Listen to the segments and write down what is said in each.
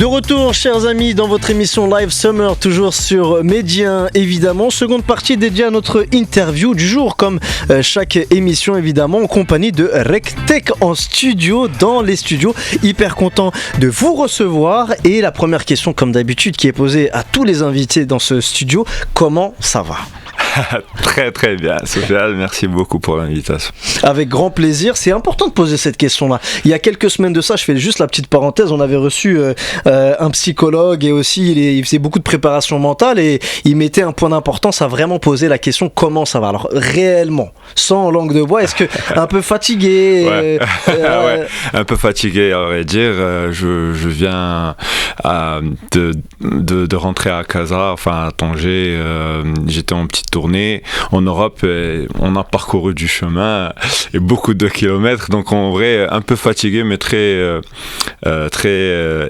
De retour, chers amis, dans votre émission Live Summer, toujours sur Média, évidemment. Seconde partie dédiée à notre interview du jour, comme chaque émission, évidemment, en compagnie de RecTech en studio, dans les studios. Hyper content de vous recevoir. Et la première question, comme d'habitude, qui est posée à tous les invités dans ce studio, comment ça va ? Très très bien, Sofiane, merci beaucoup pour l'invitation. Avec grand plaisir, c'est important de poser cette question-là. Il y a quelques semaines de ça, je fais juste la petite parenthèse, on avait reçu un psychologue et aussi il faisait beaucoup de préparation mentale et il mettait un point d'importance à vraiment poser la question comment ça va. Alors réellement, sans langue de bois, est-ce que un peu fatigué ouais, un peu fatigué à vrai dire. Je viens de rentrer à Casa, enfin à Tanger. J'étais en petite tournée en Europe et on a parcouru du chemin et beaucoup de kilomètres, donc en vrai un peu fatigué mais très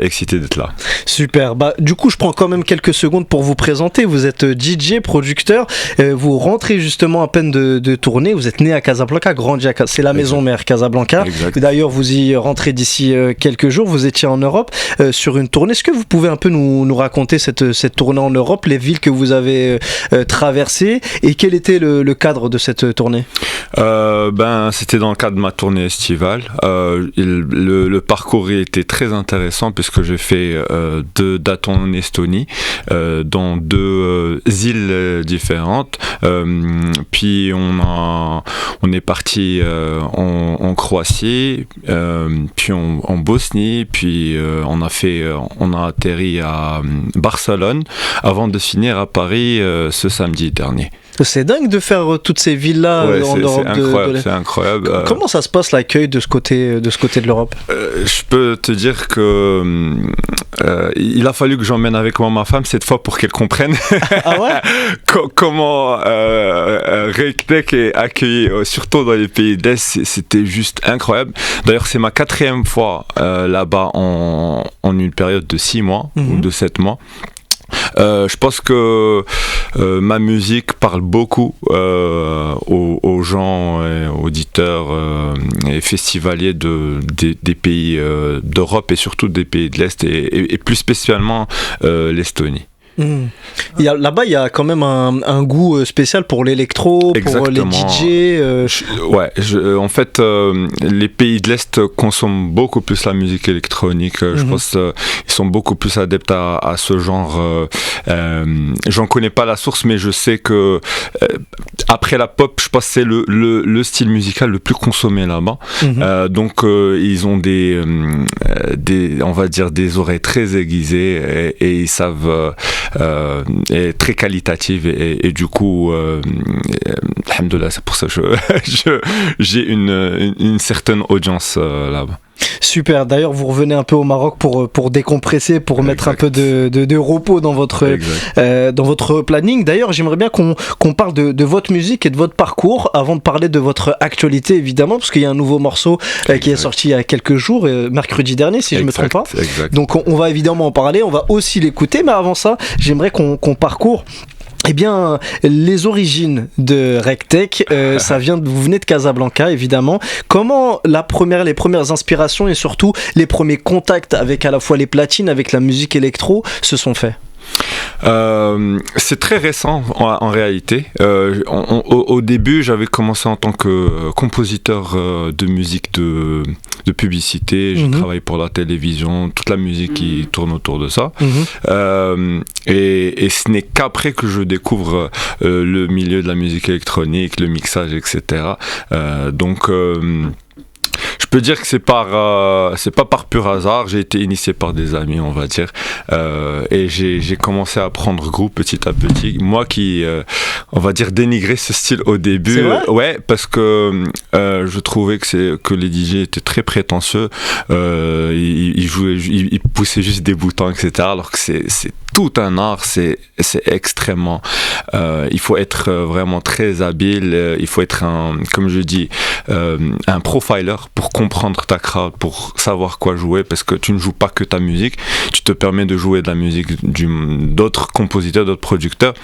excité d'être là. Super, du coup je prends quand même quelques secondes pour vous présenter. Vous êtes DJ, producteur, vous rentrez justement à peine de tournée, vous êtes né à Casablanca, grandi à Casablanca, c'est la maison mère Casablanca. Exact. D'ailleurs vous y rentrez d'ici quelques jours, vous étiez en Europe sur une tournée. Est-ce que vous pouvez un peu nous raconter cette tournée en Europe, les villes que vous avez traversées et quel était le cadre de cette tournée ? C'était dans le cadre de ma tournée estivale. Le parcours était très intéressant puisque j'ai fait 2 dates en Estonie, dans 2 îles différentes. Puis on est parti en Croatie, puis en Bosnie, puis on a atterri à Barcelone avant de finir à Paris ce samedi dernier. C'est dingue de faire toutes ces villes-là en Europe. C'est incroyable. Comment ça se passe l'accueil de ce côté de l'Europe ? Je peux te dire que il a fallu que j'emmène avec moi ma femme cette fois pour qu'elle comprenne comment RecTech est accueilli, surtout dans les pays de l'Est. C'était juste incroyable. D'ailleurs, c'est ma 4e fois là-bas en une période de 6 mois ou de 7 mois. Je pense que ma musique parle beaucoup aux gens, auditeurs et festivaliers des pays d'Europe et surtout des pays de l'Est et plus spécialement l'Estonie. Là-bas, il y a quand même un goût spécial pour l'électro, exactement. Pour les DJ. En fait, les pays de l'Est consomment beaucoup plus la musique électronique. Je pense qu'ils sont beaucoup plus adeptes à ce genre. J'en connais pas la source, mais je sais que après la pop, je pense que c'est le style musical le plus consommé là-bas. Donc, ils ont on va dire, des oreilles très aiguisées et ils savent. Est très qualitative et du coup alhamdoulilah, c'est pour ça que j'ai une certaine audience là-bas. Super, d'ailleurs vous revenez un peu au Maroc pour décompresser, pour mettre un peu de repos dans votre planning. D'ailleurs j'aimerais bien qu'on parle de votre musique et de votre parcours avant de parler de votre actualité évidemment, parce qu'il y a un nouveau morceau qui est sorti il y a quelques jours, mercredi dernier si je ne me trompe pas. Donc on va évidemment en parler, on va aussi l'écouter, mais avant ça j'aimerais qu'on parcourt les origines de RecTech, vous venez de Casablanca évidemment. Comment les premières inspirations et surtout les premiers contacts avec à la fois les platines, avec la musique électro se sont faits ? C'est très récent en réalité. Au début, j'avais commencé en tant que compositeur de musique de publicité. J'ai travaillé pour la télévision, toute la musique qui tourne autour de ça. Et ce n'est qu'après que je découvre le milieu de la musique électronique, le mixage, etc. Donc je peux dire que c'est pas par pur hasard. J'ai été initié par des amis, on va dire, et j'ai commencé à prendre goût petit à petit. Moi qui, on va dire, dénigrais ce style au début. C'est vrai ? Ouais, parce que je trouvais que les DJ étaient très prétentieux. Ils poussaient juste des boutons, etc. Alors que c'est tout un art, c'est extrêmement. Il faut être vraiment très habile. Il faut être comme je dis, un profiler pour comprendre ta crowd, pour savoir quoi jouer, parce que tu ne joues pas que ta musique, tu te permets de jouer de la musique d'autres compositeurs, d'autres producteurs.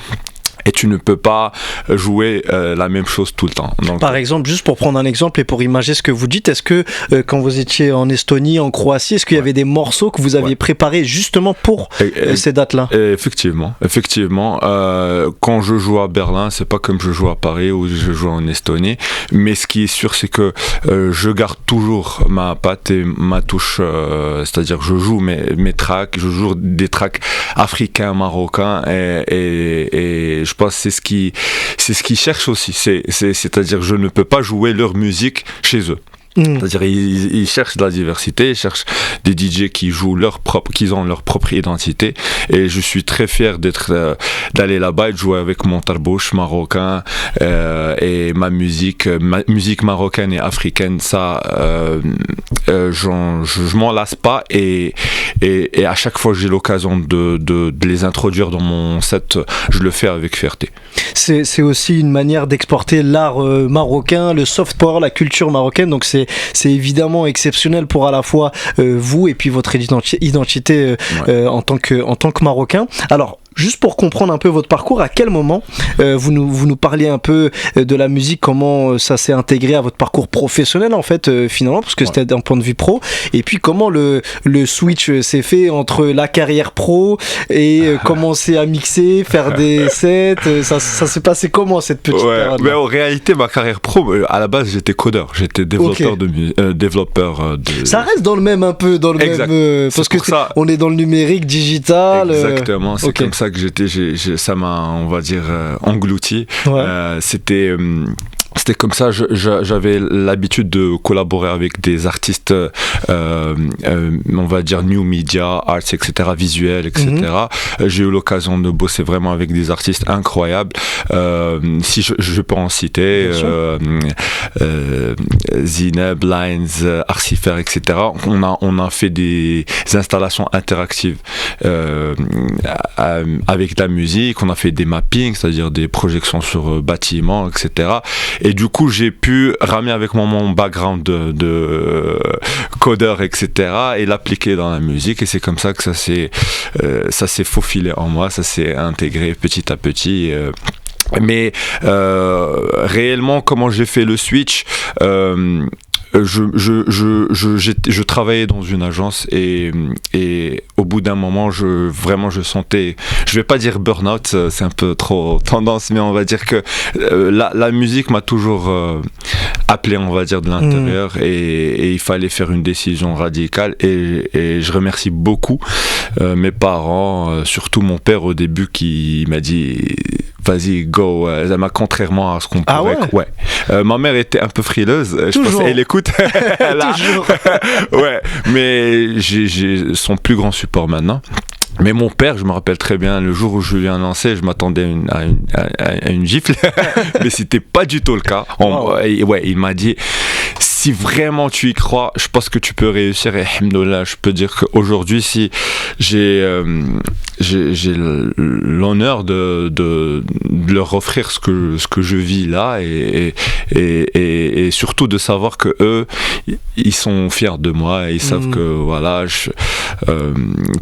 et tu ne peux pas jouer la même chose tout le temps. Donc, par exemple, juste pour prendre un exemple et pour imager ce que vous dites, est-ce que quand vous étiez en Estonie, en Croatie, est-ce qu'il y avait des morceaux que vous aviez préparés justement pour ces dates-là? Effectivement. Quand je joue à Berlin, c'est pas comme je joue à Paris ou je joue en Estonie, mais ce qui est sûr, c'est que je garde toujours ma patte et ma touche, c'est-à-dire je joue mes tracks, je joue des tracks africains, marocains, et je pense que c'est ce qu'ils cherchent aussi. C'est-à-dire je ne peux pas jouer leur musique chez eux. C'est-à-dire ils cherchent de la diversité, ils cherchent des DJ qui jouent qui ont leur propre identité, et je suis très fier d'aller là-bas et de jouer avec mon tarbouche marocain et ma musique marocaine et africaine. Ça je m'en lasse pas, et à chaque fois que j'ai l'occasion de les introduire dans mon set, je le fais avec fierté. C'est aussi une manière d'exporter l'art marocain, le soft power, la culture marocaine, donc c'est évidemment exceptionnel pour à la fois vous et puis votre identité en tant que Marocain. Alors, juste pour comprendre un peu votre parcours, à quel moment vous nous parliez un peu de la musique, comment ça s'est intégré à votre parcours professionnel en fait finalement, parce que c'était d'un point de vue pro, et puis comment le switch s'est fait entre la carrière pro et commencer à mixer, faire des sets, ça s'est passé comment cette petite période? Mais en réalité, ma carrière pro, à la base j'étais codeur, j'étais développeur de ça reste dans le même parce que on est dans le numérique digital. Exactement, c'est comme ça que ça m'a, on va dire, englouti. C'était comme ça, j'avais l'habitude de collaborer avec des artistes, on va dire new media, arts, etc., visuels, etc. J'ai eu l'occasion de bosser vraiment avec des artistes incroyables. Si je peux en citer, Zineb, Lines, Arcifer, etc. On a fait des installations interactives avec la musique. On a fait des mappings, c'est-à-dire des projections sur bâtiments, etc. Et du coup, j'ai pu ramener avec moi mon background de codeur, etc. et l'appliquer dans la musique. Et c'est comme ça que ça s'est faufilé en moi, ça s'est intégré petit à petit. Mais réellement, comment j'ai fait le switch, je travaillais dans une agence, et au bout d'un moment je sentais, je vais pas dire burn-out, c'est un peu trop tendance, mais on va dire que la musique m'a toujours appelé, on va dire, de l'intérieur, et il fallait faire une décision radicale, et je remercie beaucoup mes parents, surtout mon père au début, qui m'a dit vas-y, go, contrairement à ce qu'on pourrait. Ma mère était un peu frileuse, je pense qu'elle écoute. Toujours. Ouais, mais j'ai son plus grand support maintenant. Mais mon père, je me rappelle très bien, le jour où je lui ai annoncé, je m'attendais à une gifle, mais c'était pas du tout le cas. Il m'a dit, si vraiment tu y crois, je pense que tu peux réussir. Et alhamdoulilah, je peux dire qu'aujourd'hui, si j'ai l'honneur de leur offrir ce que je vis là, et surtout de savoir que eux, ils sont fiers de moi, et ils savent que voilà,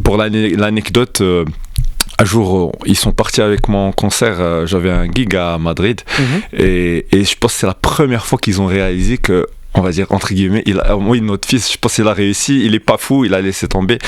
pour l'anecdote, un jour, ils sont partis avec moi en concert, j'avais un gig à Madrid, et je pense que c'est la première fois qu'ils ont réalisé que, on va dire entre guillemets, notre fils, je pense qu'il a réussi, il est pas fou, il a laissé tomber.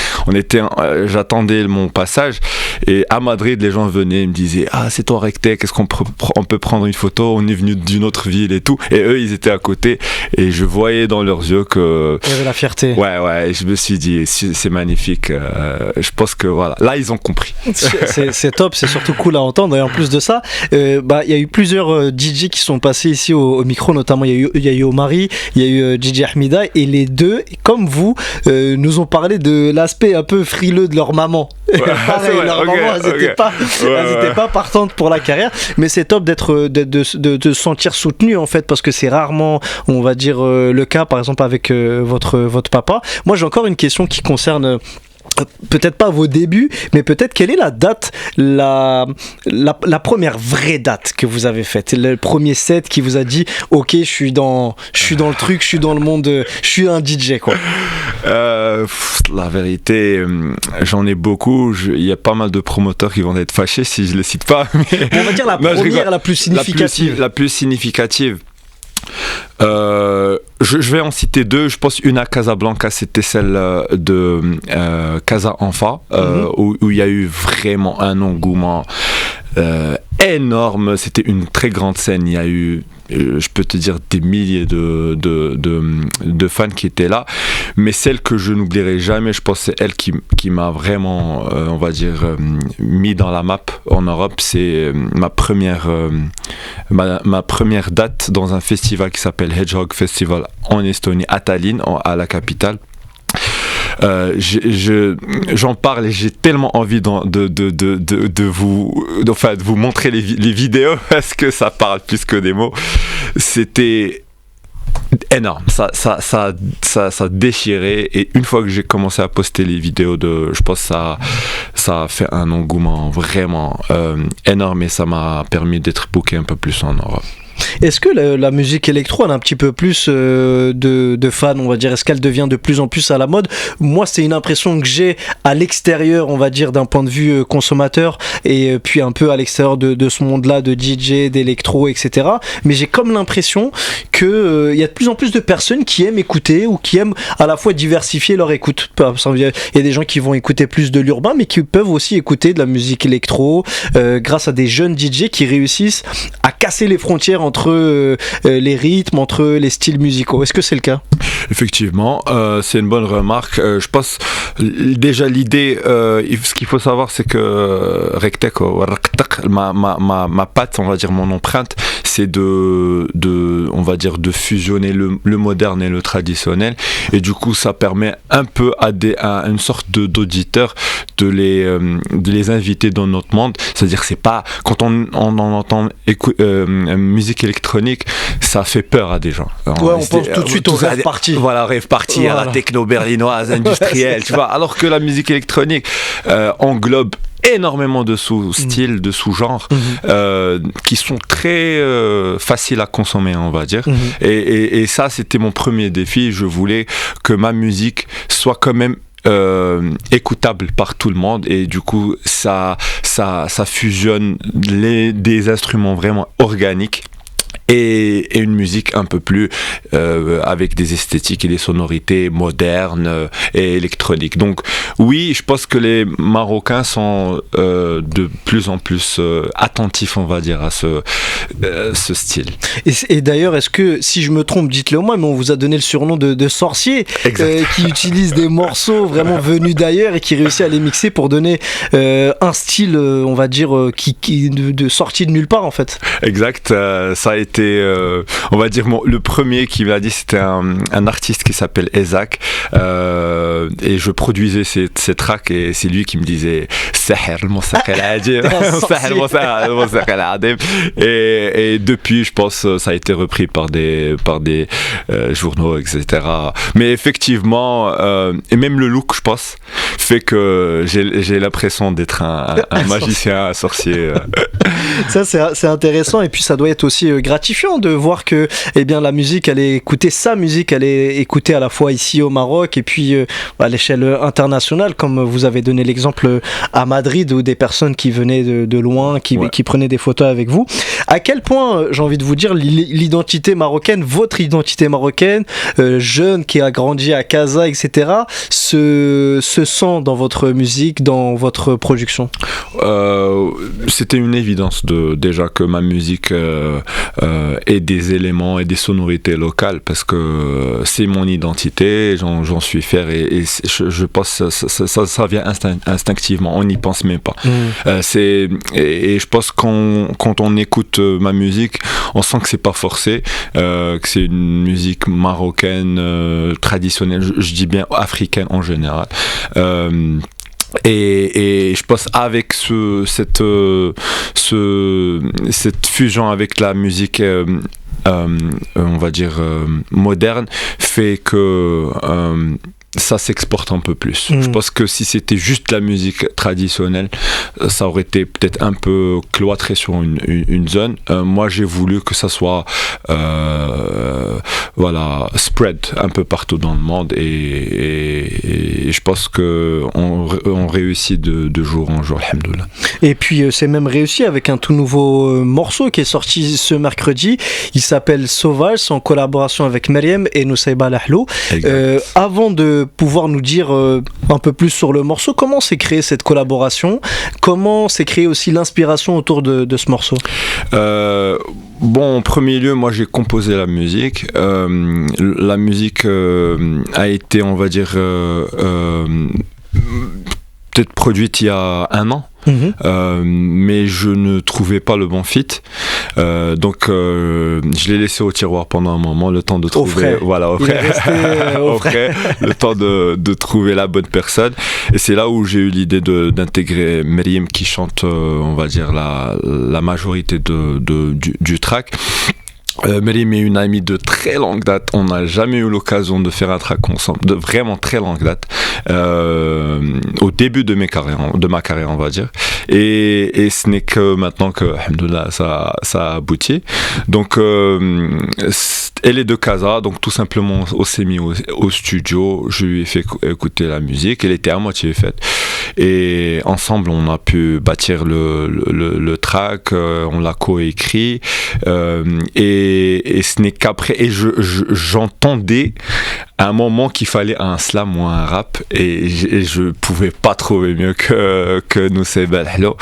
J'attendais mon passage, et à Madrid, les gens venaient, ils me disaient c'est toi Rectech, est-ce qu'on peut prendre une photo, on est venu d'une autre ville et tout, et eux ils étaient à côté, et je voyais dans leurs yeux que il y avait la fierté. Ouais, je me suis dit c'est magnifique, je pense que voilà, là ils ont compris. C'est top, c'est surtout cool à entendre. Et en plus de ça, il y a eu plusieurs DJ qui sont passés ici au micro, notamment il y a eu Omari, il y a eu DJ Ahmida, et les deux, comme vous, nous ont parlé de l'aspect un peu frileux de leur maman. Pareil, leur maman, elles n'étaient pas partantes pour la carrière, mais c'est top de se sentir soutenu en fait, parce que c'est rarement, on va dire, le cas, par exemple avec votre papa. Moi j'ai encore une question qui concerne peut-être pas vos débuts, mais peut-être quelle est la date, la première vraie date que vous avez faite, le premier set qui vous a dit ok, je suis dans le truc, je suis dans le monde, je suis un DJ quoi. La vérité, j'en ai beaucoup. Il y a pas mal de promoteurs qui vont être fâchés si je les cite pas. Mais... On va dire la première, la plus significative. La plus significative. Je vais en citer deux. Je pense une à Casablanca, c'était celle de Casa Enfa, où il y a eu vraiment un engouement énorme. C'était une très grande scène. Il y a eu, je peux te dire, des milliers de fans qui étaient là. Mais celle que je n'oublierai jamais, je pense que c'est elle qui m'a vraiment, on va dire, mis dans la map en Europe. C'est ma première date dans un festival qui s'appelle Hedgehog Festival en Estonie, à Tallinn, à la capitale. J'en parle et j'ai tellement envie de vous montrer les vidéos parce que ça parle plus que des mots. C'était énorme, ça déchirait, et une fois que j'ai commencé à poster les vidéos je pense que ça a fait un engouement vraiment énorme, et ça m'a permis d'être booké un peu plus en Europe. Est-ce que la musique électro a un petit peu plus de fans, on va dire? Est-ce qu'elle devient de plus en plus à la mode? Moi, c'est une impression que j'ai à l'extérieur, on va dire, d'un point de vue consommateur, et puis un peu à l'extérieur de ce monde-là de DJ, d'électro, etc. Mais j'ai comme l'impression qu'il y a de plus en plus de personnes qui aiment écouter, ou qui aiment à la fois diversifier leur écoute. Il y a des gens qui vont écouter plus de l'urbain, mais qui peuvent aussi écouter de la musique électro, grâce à des jeunes DJ qui réussissent à casser les frontières entre les rythmes, entre les styles musicaux. Est-ce que c'est le cas? Effectivement, c'est une bonne remarque. Je pense déjà l'idée, ce qu'il faut savoir, c'est que Rektek, ma patte, on va dire mon empreinte, c'est on va dire de fusionner le moderne et le traditionnel, et du coup ça permet un peu à une sorte d'auditeurs de les inviter dans notre monde. C'est-à-dire, c'est pas, quand on entend musique électronique, ça fait peur à des gens. Ouais, on pense tout de suite au rave party. Voilà, rave party, à la techno berlinoise, industrielle, tu vois. Alors que la musique électronique englobe énormément de sous-styles, de sous-genres, qui sont très faciles à consommer, on va dire. Et ça, c'était mon premier défi. Je voulais que ma musique soit quand même écoutable par tout le monde, et du coup ça fusionne des instruments vraiment organiques et une musique un peu plus avec des esthétiques et des sonorités modernes et électroniques. Donc oui, je pense que les Marocains sont de plus en plus attentifs, on va dire, à ce style. Et d'ailleurs, est-ce que, si je me trompe, dites-le moi, mais on vous a donné le surnom de sorcier, qui utilise des morceaux vraiment venus d'ailleurs et qui réussit à les mixer pour donner un style, on va dire, qui de sortie de nulle part en fait. Exact, ça a été on va dire, le premier qui m'a dit, c'était un artiste qui s'appelle Ezak, et je produisais ses tracks, et c'est lui qui me disait et depuis, je pense, ça a été repris par des journaux, etc. Mais effectivement, et même le look, je pense, fait que j'ai l'impression d'être un magicien, un sorcier. Ça, c'est intéressant, et puis ça doit être aussi gratifiant de voir que, eh bien, la musique, sa musique, elle est écoutée à la fois ici au Maroc, et puis à l'échelle internationale, comme vous avez donné l'exemple à Madrid, où des personnes qui venaient de loin, qui prenaient des photos avec vous. À quel point, j'ai envie de vous dire, l'identité marocaine, votre identité marocaine, jeune qui a grandi à Casa, etc., se sent dans votre musique, dans votre production? C'était une évidence déjà que ma musique ait des éléments et des sonorités locales, parce que c'est mon identité, j'en suis fier, et je pense que ça vient instinctivement, on n'y pense même pas. Et je pense que quand on écoute ma musique, on sent que c'est pas forcé, que c'est une musique marocaine, traditionnelle, je dis bien africaine en général. Et je pense avec cette fusion avec la musique on va dire moderne, fait que ça s'exporte un peu plus. Je pense que si c'était juste la musique traditionnelle, ça aurait été peut-être un peu cloîtré sur une zone. Moi, j'ai voulu que ça soit spread un peu partout dans le monde, et je pense que on réussit de jour en jour, alhamdoulilah. Et puis c'est même réussi avec un tout nouveau morceau qui est sorti ce mercredi. Il s'appelle Sauvage, en collaboration avec Meriem et Nusayba Lahlou. Avant de pouvoir nous dire un peu plus sur le morceau, comment s'est créée cette collaboration? Comment s'est créée aussi l'inspiration autour de ce morceau? Bon, en premier lieu, moi j'ai composé la musique. La musique a été, on va dire, peut-être produite il y a 1 an. Mais je ne trouvais pas le bon fit, donc je l'ai laissé au tiroir pendant un moment, le temps de trouver, au frais. Le temps de trouver la bonne personne, et c'est là où j'ai eu l'idée d'intégrer Meriem qui chante, on va dire la majorité du track. Meriem est une amie de très longue date. On n'a jamais eu l'occasion de faire un track ensemble, de vraiment très longue date, au début de ma carrière, on va dire, et ce n'est que maintenant que, alhamdoulilah, ça a abouti. Donc elle est de Casa, donc tout simplement on s'est mis au studio, je lui ai fait écouter la musique, elle était à moitié faite, et ensemble on a pu bâtir le track, on l'a coécrit, et ce n'est qu'après, et j'entendais à un moment qu'il fallait un slam ou un rap, et je pouvais pas trouver mieux que Nusayba Lahlou,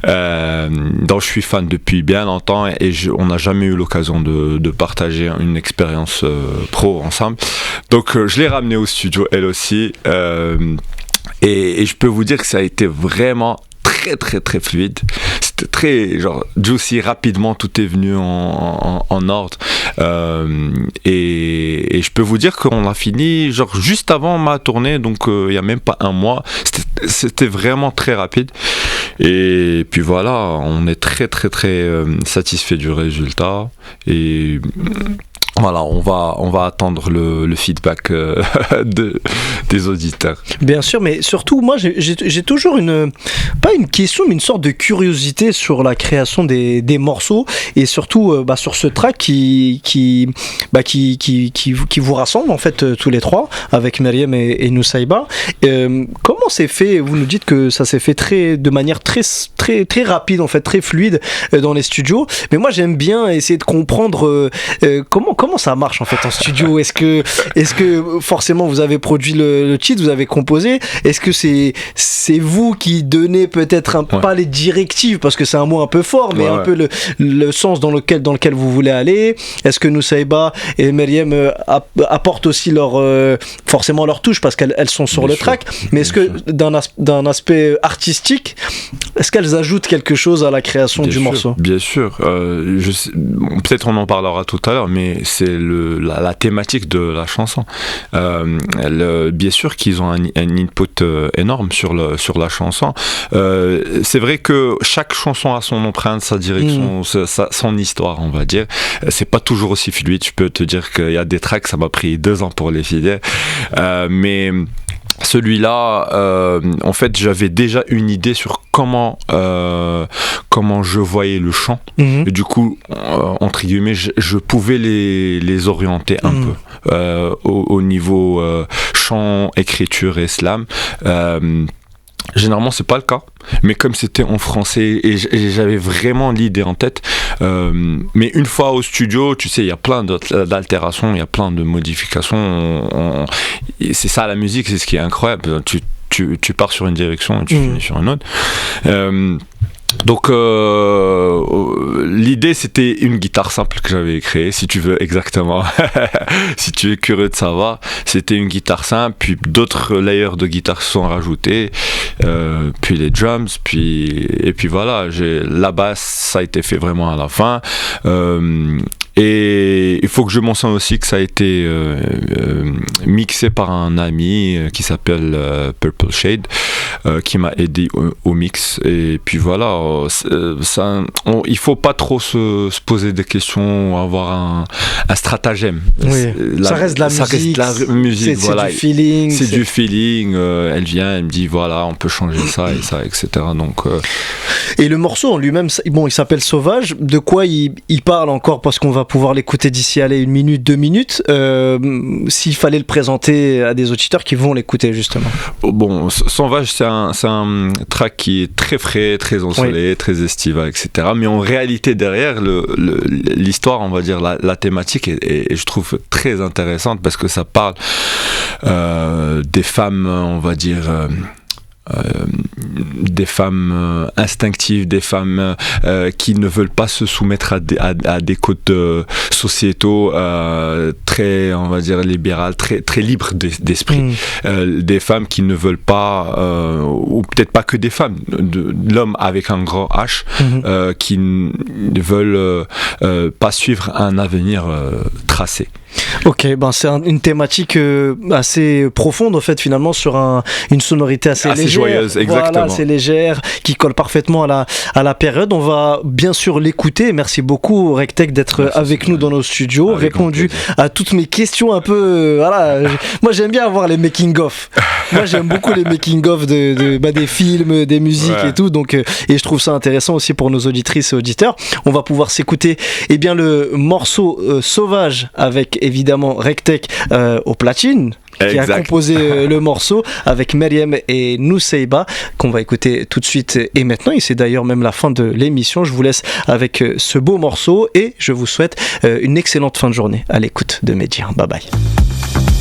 dont je suis fan depuis bien longtemps, et on n'a jamais eu l'occasion de partager une expérience pro ensemble. Donc je l'ai ramenée au studio, elle aussi, et je peux vous dire que ça a été vraiment très très très fluide. C'était très juicy, rapidement tout est venu en ordre, et je peux vous dire qu'on a fini juste avant ma tournée, donc il n'y a même pas 1 mois. C'était vraiment très rapide, et puis voilà, on est très très très satisfait du résultat, et voilà, on va attendre le feedback des auditeurs. Bien sûr, mais surtout, moi, j'ai toujours pas une question, mais une sorte de curiosité sur la création des morceaux, et surtout sur ce track qui vous rassemble en fait tous les trois, avec Meriem et Nusayba. Comment c'est fait? Vous nous dites que ça s'est fait de manière très très très rapide, en fait, très fluide dans les studios. Mais moi, j'aime bien essayer de comprendre comment ça marche en fait en studio. Est-ce que forcément vous avez produit le titre, vous avez composé? Est-ce que c'est vous qui donnez peut-être pas les directives, parce que c'est un mot un peu fort, mais un peu le sens dans lequel vous voulez aller? Est-ce que Nusayba et Meriem apportent aussi forcément leur touche, parce qu'elles sont sur le track, mais est-ce que d'un aspect artistique, est-ce qu'elles ajoutent quelque chose à la création du morceau? Bien sûr, peut-être on en parlera tout à l'heure, mais c'est la thématique de la chanson. Bien sûr qu'ils ont un input énorme sur la chanson. C'est vrai que chaque chanson a son empreinte, sa direction, son histoire, on va dire. C'est pas toujours aussi fluide. Je peux te dire qu'il y a des tracks, ça m'a pris 2 ans pour les filer, mais celui-là, en fait, j'avais déjà une idée sur comment je voyais le chant, et du coup, entre guillemets, je pouvais les orienter un peu au niveau chant, écriture et slam. Généralement c'est pas le cas, mais comme c'était en français et j'avais vraiment l'idée en tête, mais une fois au studio, tu sais, il y a plein d'altérations, il y a plein de modifications, c'est ça la musique, c'est ce qui est incroyable, tu pars sur une direction et tu finis sur une autre. Donc l'idée c'était une guitare simple que j'avais créée, si tu veux exactement si tu es curieux de savoir, c'était une guitare simple, puis d'autres layers de guitare se sont rajoutés, puis les drums, et puis voilà, la basse ça a été fait vraiment à la fin, et il faut que je mentionne aussi que ça a été mixé par un ami qui s'appelle Purple Shade, qui m'a aidé au mix. Et puis voilà, il faut pas trop se poser des questions ou avoir un stratagème. Oui. Ça reste de la musique. Voilà. Du feeling. C'est du feeling. Elle vient, elle me dit voilà, on peut changer ça et ça, etc. Donc, Et le morceau en lui-même, bon, il s'appelle Sauvage. De quoi il parle encore, parce qu'on va pouvoir l'écouter d'ici 1 minute, 2 minutes. S'il fallait le présenter à des auditeurs qui vont l'écouter justement. Bon, Sauvage, c'est un track qui est très frais, très ensoleillé, très estival, etc. Mais en réalité, derrière, l'histoire, on va dire, la thématique est, je trouve, très intéressante parce que ça parle des femmes, on va dire... des femmes instinctives, des femmes qui ne veulent pas se soumettre à des codes sociétaux très, on va dire, libérales, très libres d'esprit. Des femmes qui ne veulent pas, ou peut-être pas que des femmes, l'homme avec un grand H, qui ne veulent pas suivre un avenir tracé. Ok, ben c'est une thématique assez profonde en fait, finalement, sur une sonorité assez légère, joyeuse, exactement. Voilà, assez légère, qui colle parfaitement à la période. On va bien sûr l'écouter. Merci beaucoup Rectech d'être avec nous dans nos studios, répondu à toutes mes questions un peu. Voilà, moi j'aime bien avoir les making of. Moi j'aime beaucoup les making of des films, des musiques et tout. Donc et je trouve ça intéressant aussi pour nos auditrices et auditeurs. On va pouvoir s'écouter le morceau Sauvage avec évidemment Rectech au platine, qui a composé le morceau avec Meriem et Nuseiba, qu'on va écouter tout de suite et maintenant. Et c'est d'ailleurs même la fin de l'émission. Je vous laisse avec ce beau morceau et je vous souhaite une excellente fin de journée à l'écoute de Medjir. Bye bye.